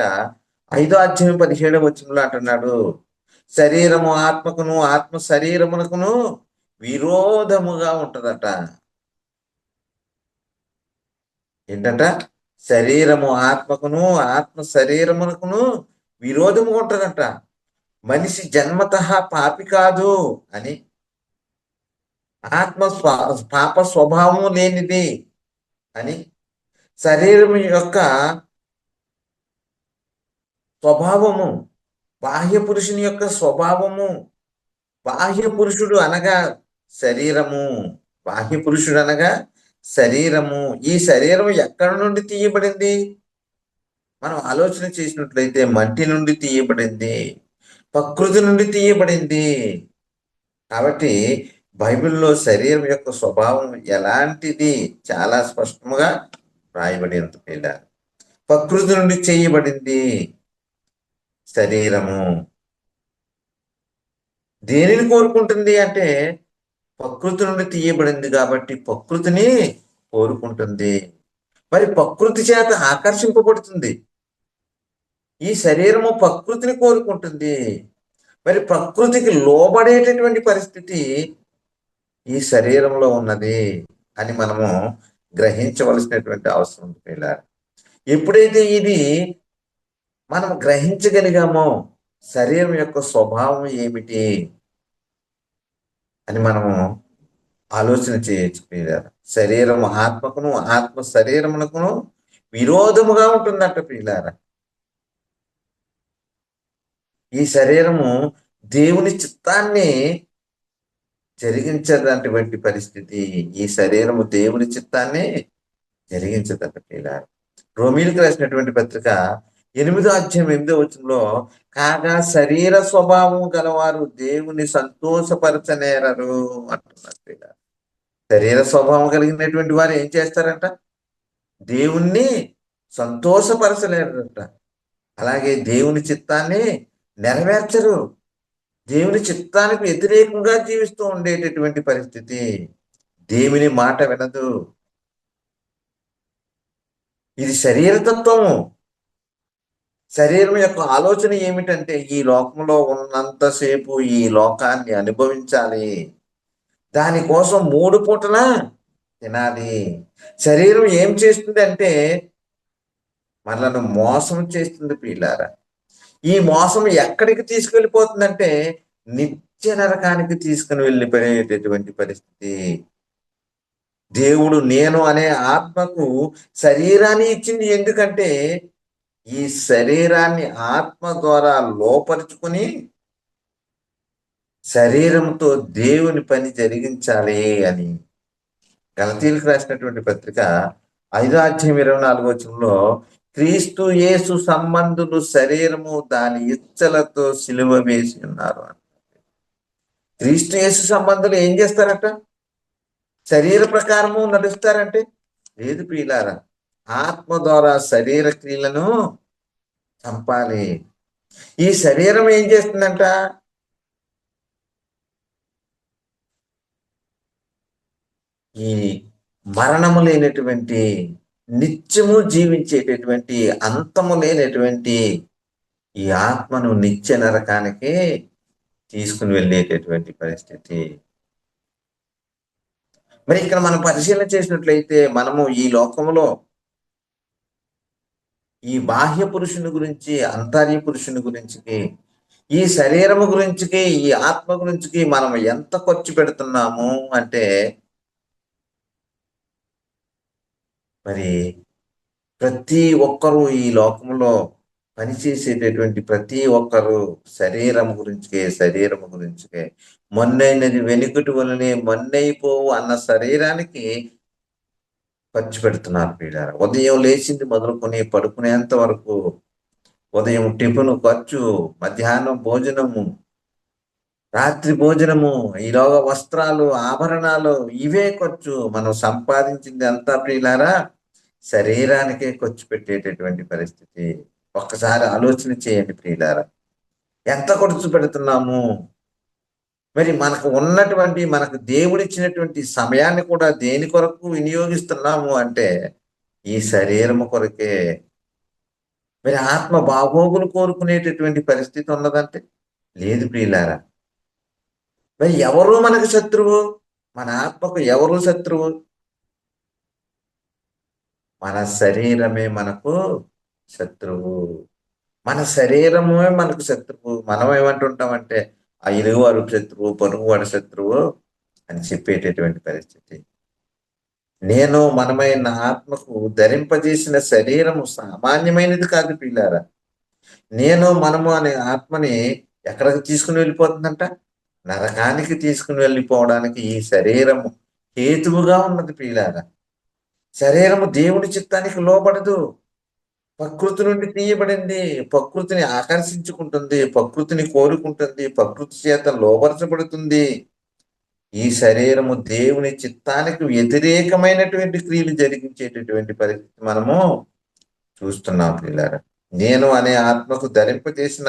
5వ అధ్యాయం 17వ వచనంలో అంటున్నాడు, శరీరము ఆత్మకును, ఆత్మ శరీరమునకును విరోధముగా ఉంటదట. ఏంటంట? శరీరము ఆత్మకును, ఆత్మ శరీరమునకును విరోధముగా ఉంటదట. మనిషి జన్మతః పాపి కాదు అని, ఆత్మ పాప స్వభావము లేనిది అని, శరీరం యొక్క స్వభావము, బాహ్య పురుషుని యొక్క స్వభావము, బాహ్య పురుషుడు అనగా శరీరము, బాహ్య పురుషుడు అనగా శరీరము. ఈ శరీరం ఎక్కడి నుండి తీయబడింది? మనం ఆలోచన చేసినట్లయితే మట్టి నుండి తీయబడింది, ప్రకృతి నుండి తీయబడింది. కాబట్టి బైబిల్లో శరీరం యొక్క స్వభావం ఎలాంటిది చాలా స్పష్టంగా రాయబడి ఉంది. ప్రకృతి నుండి చేయబడింది శరీరము. దేనిని కోరుకుంటుంది అంటే ప్రకృతి నుండి తీయబడింది కాబట్టి ప్రకృతిని కోరుకుంటుంది. మరి ప్రకృతి చేత ఆకర్షింపబడుతుంది. ఈ శరీరము ప్రకృతిని కోరుకుంటుంది. మరి ప్రకృతికి లోబడేటటువంటి పరిస్థితి ఈ శరీరంలో ఉన్నది అని మనము గ్రహించవలసినటువంటి అవసరం ఉంది పిల్లలు. ఎప్పుడైతే ఇది మనం గ్రహించగలిగామో శరీరం యొక్క స్వభావం ఏమిటి అని మనము ఆలోచన చేయొచ్చు ప్రియులారా. శరీరం ఆత్మకును, ఆత్మ శరీరమునకును విరోధముగా ఉంటుందట ప్రియులారా. ఈ శరీరము దేవుని చిత్తాన్ని జరిగించదటువంటి పరిస్థితి. ఈ శరీరము దేవుని చిత్తాన్ని జరిగించదట ప్రియులారా. రోమీయులకు రాసినటువంటి పత్రిక 8వ అధ్యాయం 8వ వచనంలో, కాగా శరీర స్వభావం గలవారు దేవుని సంతోషపరచనేరరు అంటున్నారు. శరీర స్వభావం కలిగినటువంటి వారు ఏం చేస్తారంట? దేవుణ్ణి సంతోషపరచలేరట. అలాగే దేవుని చిత్తాన్ని నెరవేర్చరు. దేవుని చిత్తానికి వ్యతిరేకంగా జీవిస్తూ ఉండేటటువంటి పరిస్థితి. దేవుని మాట వినదు. ఇది శరీరతత్వము. శరీరం యొక్క ఆలోచన ఏమిటంటే ఈ లోకంలో ఉన్నంతసేపు ఈ లోకాన్ని అనుభవించాలి. దానికోసం 3 పూటల తినాలి. శరీరం ఏం చేస్తుంది అంటే మనలను మోసం చేస్తుంది ప్రియులారా. ఈ మోసం ఎక్కడికి తీసుకెళ్ళిపోతుందంటే నిత్య నరకానికి తీసుకుని వెళ్ళిపోయేటటువంటి పరిస్థితి. దేవుడు నేను అనే ఆత్మకు శరీరాన్ని ఇచ్చింది ఎందుకంటే ఈ శరీరాన్ని ఆత్మ ద్వారా లోపరుచుకుని శరీరంతో దేవుని పని జరిగించాలి అని. గలతీయులకు రాసినటువంటి పత్రిక 5:24 క్రీస్తు యేసు సంబంధులు శరీరము దాని ఇచ్చలతో సిలువ వేసి ఉన్నారు. క్రీస్తు యేసు సంబంధులు ఏం చేస్తారట? శరీర ప్రకారము నడుస్తారంటే లేదు ప్రియులారా. ఆత్మ ద్వారా శరీర క్రియలను చంపాలి. ఈ శరీరం ఏం చేస్తుందంట? ఈ మరణము లేనటువంటి నిత్యము జీవించేటటువంటి అంతము లేనటువంటి ఈ ఆత్మను నిత్య నరకానికి తీసుకుని వెళ్ళేటటువంటి పరిస్థితి. మరి ఇక్కడ మనం పరిశీలన చేసినట్లయితే మనము ఈ లోకంలో ఈ బాహ్య పురుషుని గురించి, అంతర్య పురుషుని గురించి, ఈ శరీరము గురించి, ఈ ఆత్మ గురించి మనం ఎంత ఖర్చు పెడుతున్నాము అంటే మరి ప్రతి ఒక్కరూ ఈ లోకంలో పనిచేసేటటువంటి ప్రతి ఒక్కరూ శరీరము గురించికే మొన్నైనది వెనుకటి వలనే మొన్నైపోవు అన్న శరీరానికి ఖర్చు పెడుతున్నారు ప్రియులారా. ఉదయం లేచింది మొదలుకొని పడుకునేంత వరకు ఉదయం టిఫిన్ ఖర్చు, మధ్యాహ్నం భోజనము, రాత్రి భోజనము, ఈలోగా వస్త్రాలు, ఆభరణాలు, ఇవే ఖర్చు. మనం సంపాదించింది అంతా ప్రియులారా శరీరానికే ఖర్చు పెట్టేటటువంటి పరిస్థితి. ఒక్కసారి ఆలోచన చేయండి ప్రియులారా, ఎంత ఖర్చు పెడుతున్నాము? మరి మనకు దేవుడిచ్చినటువంటి సమయాన్ని కూడా దేని కొరకు వినియోగిస్తున్నాము అంటే ఈ శరీరము కొరకే. మరి ఆత్మ బాగోగులు కోరుకునేటటువంటి పరిస్థితి ఉన్నదంటే లేదు ప్రియులారా. మరి ఎవరు మనకు శత్రువు? మన ఆత్మకు ఎవరు శత్రువు? మన శరీరమే మనకు శత్రువు. మన శరీరమే మనకు శత్రువు. మనం ఏమంటుంటామంటే ఆ ఇరుగువాడు శత్రువు, పొరుగువాడు శత్రువు అని చెప్పేటటువంటి పరిస్థితి. నేను మనమైన ఆత్మకు ధరింపజేసిన శరీరము సామాన్యమైనది కాదు పిల్లారా. నేను మనము అనే ఆత్మని ఎక్కడికి తీసుకుని వెళ్ళిపోతుందంట? నరకానికి తీసుకుని వెళ్ళిపోవడానికి ఈ శరీరము హేతువుగా ఉన్నది పిల్లారా. శరీరము దేవుడి చిత్తానికి లోబడదు. ప్రకృతి నుండి తీయబడింది. ప్రకృతిని ఆకర్షించుకుంటుంది, ప్రకృతిని కోరుకుంటుంది, ప్రకృతి చేత లోపరచబడుతుంది. ఈ శరీరము దేవుని చిత్తానికి వ్యతిరేకమైనటువంటి క్రియలు జరిగించేటటువంటి పరిస్థితి మనము చూస్తున్నాం పిల్లరా. నేను అనే ఆత్మకు ధరింపజేసిన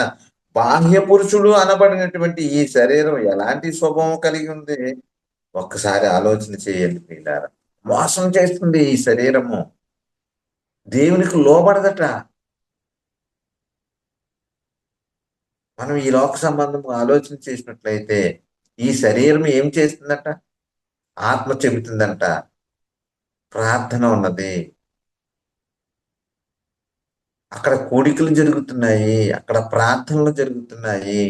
బాహ్య పురుషుడు అనబడినటువంటి ఈ శరీరం ఎలాంటి స్వభావం కలిగి ఉంది ఒక్కసారి ఆలోచన చేయండి పిల్లరా. మోసం చేస్తుంది ఈ శరీరము, దేవునికి లోబడదట. మనం ఈ లోక సంబంధం ఆలోచన చేసినట్లయితే ఈ శరీరం ఏం చేస్తుందట? ఆత్మ చెబుతుందంట ప్రార్థన ఉన్నది, అక్కడ కోడికలు జరుగుతున్నాయి, అక్కడ ప్రార్థనలు జరుగుతున్నాయి,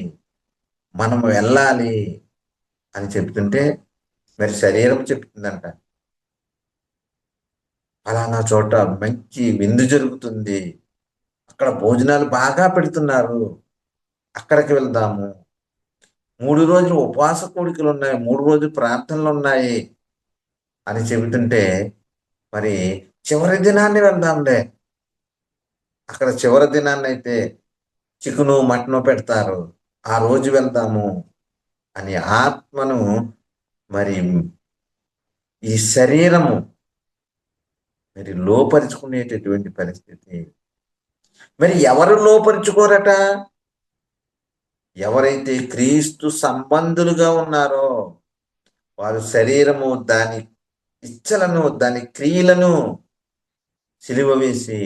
మనం వెళ్ళాలి అని చెప్తుంటే మరి శరీరం చెప్తుందంట ఫలానా చోట మంచి విందు జరుగుతుంది, అక్కడ భోజనాలు బాగా పెడుతున్నారు, అక్కడికి వెళ్దాము. 3 రోజులు ఉపవాస కోడికలు ఉన్నాయి, 3 రోజులు ప్రార్థనలు ఉన్నాయి అని చెబుతుంటే మరి చివరి దినాన్ని వెళ్దాంలే, అక్కడ చివరి దినాన్ని అయితే చికెను మటను పెడతారు, ఆ రోజు వెళ్దాము అని ఆత్మను మరి ఈ శరీరము మరి లోపరుచుకునేటటువంటి పరిస్థితి. మరి ఎవరు లోపరుచుకోరట? ఎవరైతే క్రీస్తు సంబంధులుగా ఉన్నారో వారు శరీరము దాని ఇచ్చలను, దాని క్రియలను సిలువ వేసి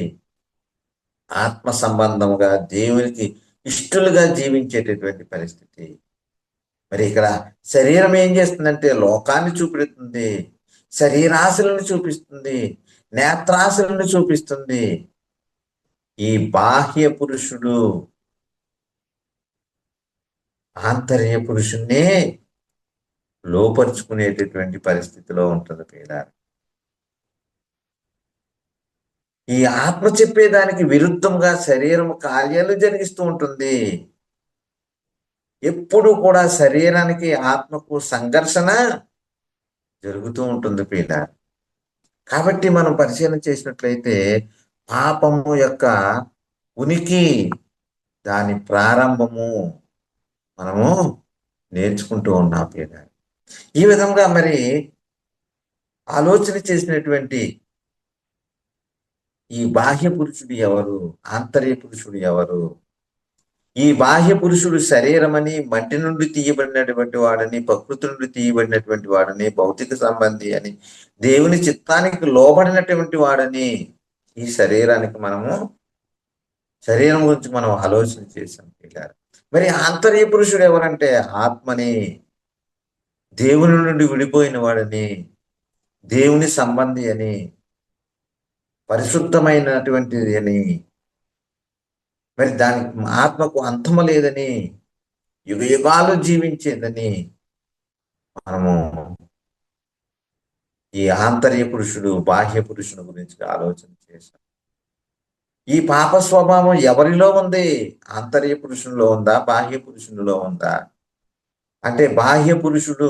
ఆత్మ సంబంధముగా దేవునికి ఇష్టలుగా జీవించేటటువంటి పరిస్థితి. మరి ఇక్కడ శరీరం ఏం చేస్తుందంటే లోకాన్ని చూపెడుతుంది, శరీరాశలను చూపిస్తుంది, నేత్రాశలను చూపిస్తుంది. ఈ బాహ్య పురుషుడు ఆంతర్య పురుషుణ్ణే లోపరుచుకునేటటువంటి పరిస్థితిలో ఉంటుంది పీడ. ఈ ఆత్మ చెప్పేదానికి విరుద్ధంగా శరీరం కార్యాలు జరిగిస్తూ ఉంటుంది. ఎప్పుడు కూడా శరీరానికి ఆత్మకు సంఘర్షణ జరుగుతూ ఉంటుంది పీడ. కాబట్టి మనం పరిశీలన చేసినట్లయితే పాపము యొక్క ఉనికి, దాని ప్రారంభము మనము నేర్చుకుంటూ ఉన్నాం పీడ. ఈ విధంగా మరి ఆలోచన చేసినటువంటి ఈ బాహ్య పురుషుడు ఎవరు, ఆంతర్య పురుషుడు ఎవరు? ఈ బాహ్య పురుషుడు శరీరమని, మట్టి నుండి తీయబడినటువంటి వాడని, ప్రకృతి నుండి తీయబడినటువంటి వాడని, భౌతిక సంబంధి అని, దేవుని చిత్తానికి లోబడినటువంటి వాడని ఈ శరీరం గురించి మనం ఆలోచన చేశాం పిల్లలు. మరి ఆంతర్య పురుషుడు ఎవరంటే ఆత్మని, దేవుని నుండి విడిపోయిన వాడని, దేవుని సంబంధి అని, పరిశుద్ధమైనటువంటిది అని, మరి దానికి ఆత్మకు అంతము లేదని, యుగ యుగాలు జీవించేదని మనము ఈ ఆంతర్య పురుషుడు బాహ్య పురుషుని గురించి ఆలోచన చేశాం. ఈ పాప స్వభావం ఎవరిలో ఉంది? ఆంతర్య పురుషునిలో ఉందా, బాహ్య పురుషునిలో ఉందా? అంటే బాహ్య పురుషుడు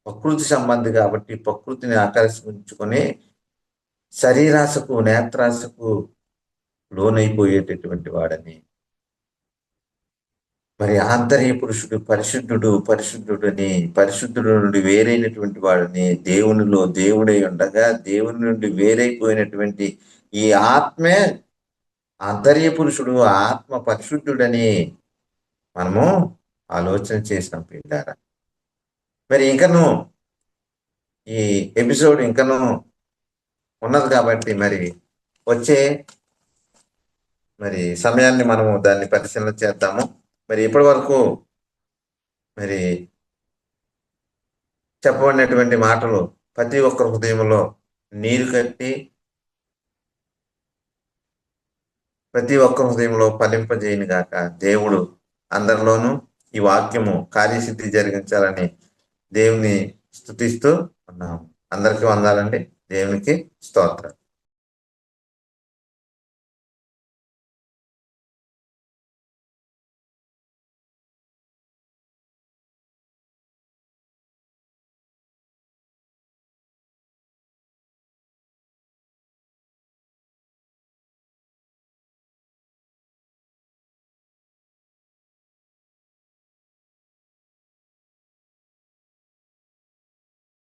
ప్రకృతి సంబంధి కాబట్టి ప్రకృతిని ఆకర్షించుకొని శరీరాశకు, నేత్రాశకు లోనైపోయేటటువంటి వాడని, మరి ఆంతర్య పురుషుడు పరిశుద్ధుడని, పరిశుద్ధుడు నుండి వేరైనటువంటి వాడని, దేవునిలో దేవుడై ఉండగా దేవుని నుండి వేరైపోయినటువంటి ఈ ఆత్మే ఆంతర్య పురుషుడు, ఆత్మ పరిశుద్ధుడని మనము ఆలోచన చేసాం పిల్లారా. మరి ఇంకను ఈ ఎపిసోడ్ ఇంకను ఉన్నది కాబట్టి మరి వచ్చే సమయాన్ని మనము దాన్ని పరిశీలన చేద్దాము. మరి ఇప్పటి వరకు మరి చెప్పబడినటువంటి మాటలు ప్రతి ఒక్కరి హృదయంలో నీరు కట్టి ప్రతి ఒక్కరి హృదయంలో ఫలింపజేయను గాక. దేవుడు అందరిలోనూ ఈ వాక్యము కార్యసిద్ధి జరిగించాలని దేవుని స్తుతిస్తూ ఉన్నాము. అందరికీ వందాలండి. దేవునికి స్తోత్రం.